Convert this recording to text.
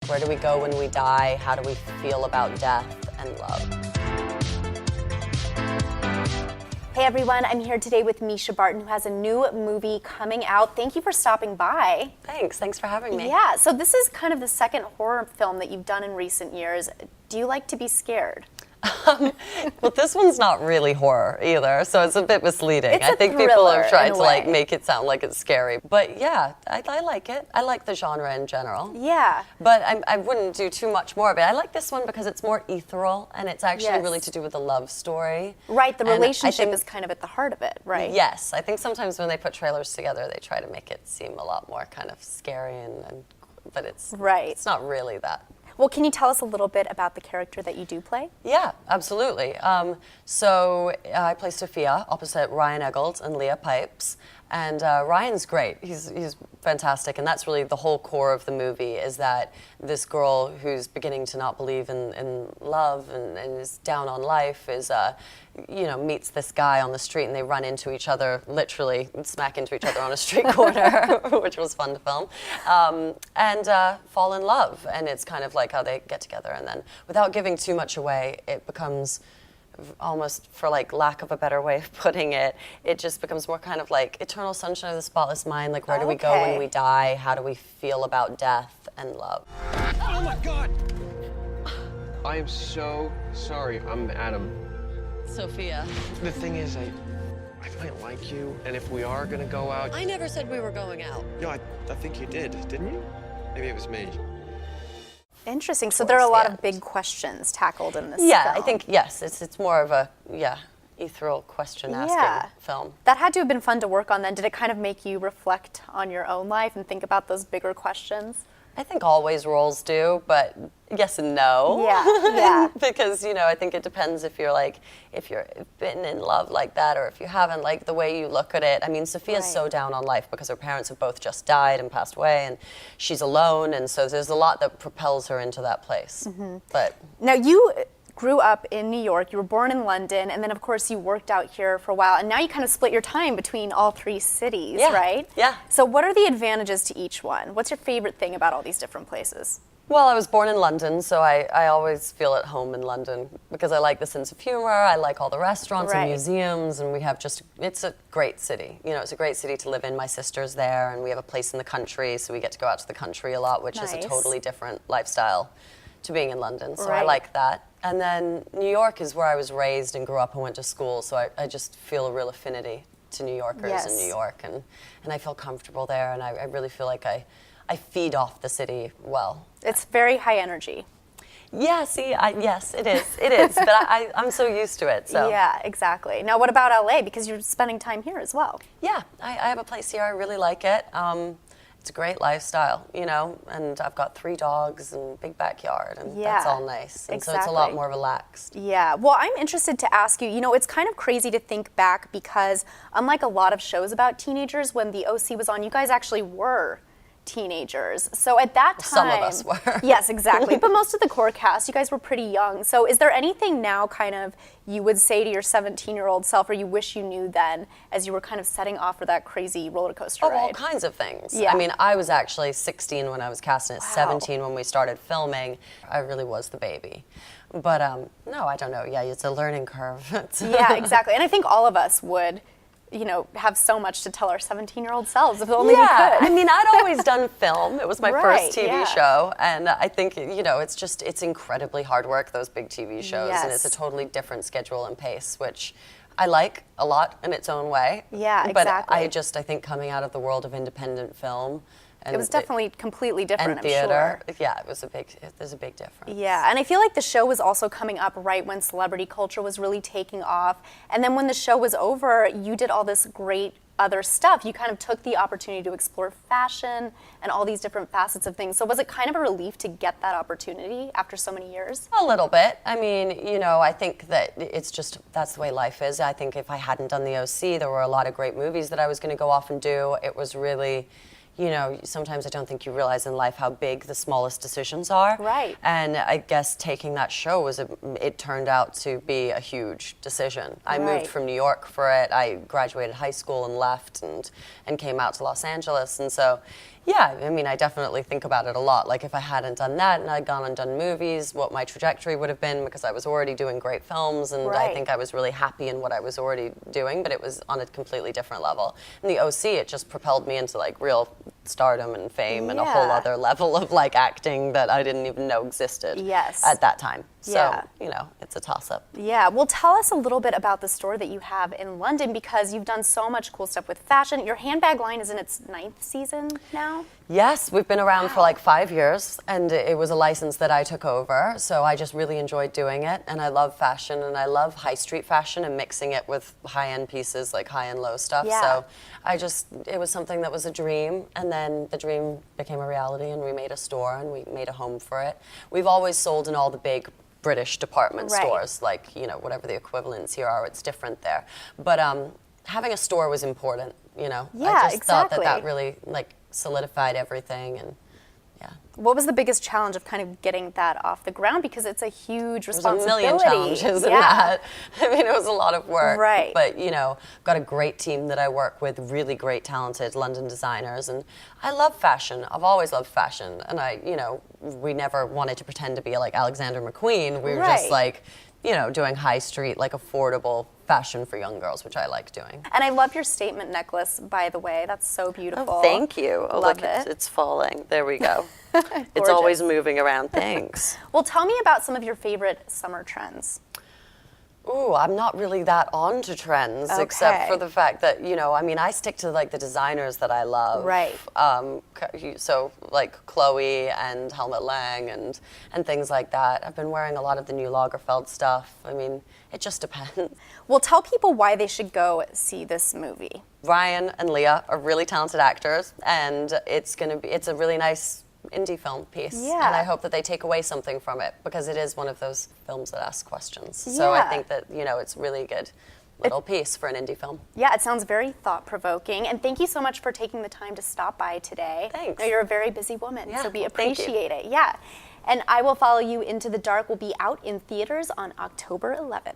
where do we go when we die? How do we feel about death and love? Hey everyone, I'm here today with Mischa Barton, who has a new movie coming out. Thank you for stopping by. Thanks for having me. Yeah, so this is kind of the second horror film that you've done in recent years. Do you like to be scared? Well, this one's not really horror either, so it's a bit misleading. It's I think people have tried to way. make it sound like it's scary. But yeah, I like it. I like the genre in general. Yeah. But I wouldn't do too much more of it. I like this one because it's more ethereal, and it's actually really to do with a love story. Right, the relationship is kind of at the heart of it, right? Yes, I think sometimes when they put trailers together, they try to make it seem a lot more kind of scary, but it's not really that. Well, can you tell us a little bit about the character that you do play? Yeah, absolutely. So I play Sophia opposite Ryan Eggold and Leah Pipes. And Ryan's great. He's fantastic. And that's really the whole core of the movie, is that this girl who's beginning to not believe in love and is down on life is, meets this guy on the street, and they run into each other, literally smack into each other on a street corner, which was fun to film, and fall in love. And it's kind of like how they get together. And then, without giving too much away, it becomes almost, for like lack of a better way of putting it, it just becomes more kind of like Eternal Sunshine of the Spotless Mind, like where do we go when we die, how do we feel about death and love. Oh my God! I am so sorry. I'm Adam. Sophia. The thing is, I might like you, and if we are gonna go out... I never said we were going out. No, I think you did, didn't you? Maybe it was me. Interesting. So there are a lot of big questions tackled in this film. I think, yes, it's more of a, ethereal question-asking film. That had to have been fun to work on then. Did it kind of make you reflect on your own life and think about those bigger questions? I think always roles do, but yes and no. Yeah. Because, I think it depends if you've been in love like that, or if you haven't, like the way you look at it. I mean, Sophia's so down on life because her parents have both just died and passed away, and she's alone, and so there's a lot that propels her into that place. Mm-hmm. But now you grew up in New York, you were born in London, and then of course you worked out here for a while, and now you kind of split your time between all three cities, right? Yeah. So what are the advantages to each one? What's your favorite thing about all these different places? Well, I was born in London, so I always feel at home in London because I like the sense of humor, I like all the restaurants and museums, and we have it's a great city. It's a great city to live in. My sister's there, and we have a place in the country, so we get to go out to the country a lot, which is a totally different lifestyle to being in London, so I like that. And then New York is where I was raised and grew up and went to school, so I just feel a real affinity to New Yorkers in New York, and I feel comfortable there, and I really feel like I feed off the city well. It's very high energy. Yeah, see, yes, it is, but I'm so used to it, so. Yeah, exactly. Now what about LA, because you're spending time here as well? Yeah, I have a place here, I really like it. It's a great lifestyle, and I've got 3 dogs and big backyard, and that's all nice. And so it's a lot more relaxed. Yeah, well, I'm interested to ask you, it's kind of crazy to think back because unlike a lot of shows about teenagers, when the OC was on, you guys actually were teenagers. So at that time... Some of us were. Yes, exactly. But most of the core cast, you guys were pretty young. So is there anything now kind of you would say to your 17-year-old self, or you wish you knew then, as you were kind of setting off for that crazy roller coaster ride? All kinds of things. Yeah. I mean, I was actually 16 when I was casting, at 17 when we started filming. I really was the baby. But no, I don't know. Yeah, it's a learning curve. Yeah, exactly. And I think all of us would have so much to tell our 17-year-old selves if only we could. I mean, I'd always done film. It was my first TV show, and I think, it's incredibly hard work, those big TV shows, and it's a totally different schedule and pace, which I like a lot in its own way. Yeah, exactly. But I think coming out of the world of independent film, and it was definitely completely different, and theater, I'm sure. Yeah, there's a big difference. Yeah, and I feel like the show was also coming up right when celebrity culture was really taking off. And then when the show was over, you did all this great other stuff. You kind of took the opportunity to explore fashion and all these different facets of things. So was it kind of a relief to get that opportunity after so many years? A little bit. I mean, I think that that's the way life is. I think if I hadn't done the OC, there were a lot of great movies that I was going to go off and do. It was really, you know, sometimes I don't think you realize in life how big the smallest decisions are. Right. And I guess taking that show it turned out to be a huge decision. I moved Right. from New York for it. I graduated high school and left and came out to Los Angeles. And so, yeah, I mean, I definitely think about it a lot. Like if I hadn't done that and I'd gone and done movies, what my trajectory would have been, because I was already doing great films and I Right. think I was really happy in what I was already doing, but it was on a completely different level. In the OC, it just propelled me into like real stardom and fame and a whole Yeah. other level of like acting that I didn't even know existed Yes. at that time. So, Yeah. you know, it's a toss-up. Yeah, well, tell us a little bit about the store that you have in London, because you've done so much cool stuff with fashion. Your handbag line is in its 9th season now. Yes, we've been around for Wow. like 5 years, and it was a license that I took over, so I just really enjoyed doing it, and I love fashion, and I love high street fashion and mixing it with high-end pieces, like high-end low stuff, Yeah. so it was something that was a dream, and then the dream became a reality, and we made a store, and we made a home for it. We've always sold in all the big British department Right. stores, like, you know, whatever the equivalents here are, it's different there. But having a store was important, you know. Yeah, I just thought that exactly. really, like, solidified everything, and yeah. What was the biggest challenge of kind of getting that off the ground? Because it's a huge There's a responsibility. million challenges in Yeah. that. I mean, it was a lot of work. Right. But, you know, got a great team that I work with, really great, talented London designers. And I love fashion. I've always loved fashion. And we never wanted to pretend to be like Alexander McQueen. We were Right. just like, you know, doing high street, like affordable fashion for young girls, which I like doing. And I love your statement necklace, by the way. That's so beautiful. Oh, thank you. Oh, Love look, it. it's falling. There we go. It's Gorgeous. always moving around. Thanks. Well, tell me about some of your favorite summer trends. Ooh, I'm not really that on to trends, except Okay. for the fact that, you know, I mean, I stick to like the designers that I love. Right. So like Chloe and Helmut Lang and things like that. I've been wearing a lot of the new Lagerfeld stuff. I mean, it just depends. Well, tell people why they should go see this movie. Ryan and Leah are really talented actors, and it's a really nice indie film piece. Yeah. And I hope that they take away something from it, because it is one of those films that asks questions. So I Yeah. think that, you know, it's a really good little piece for an indie film. Yeah, it sounds very thought-provoking. And thank you so much for taking the time to stop by today. Thanks. I know you're a very busy woman, Yeah, so we well, thank you. appreciate it. Yeah. And I Will Follow You Into the Dark will be out in theaters on October 11th.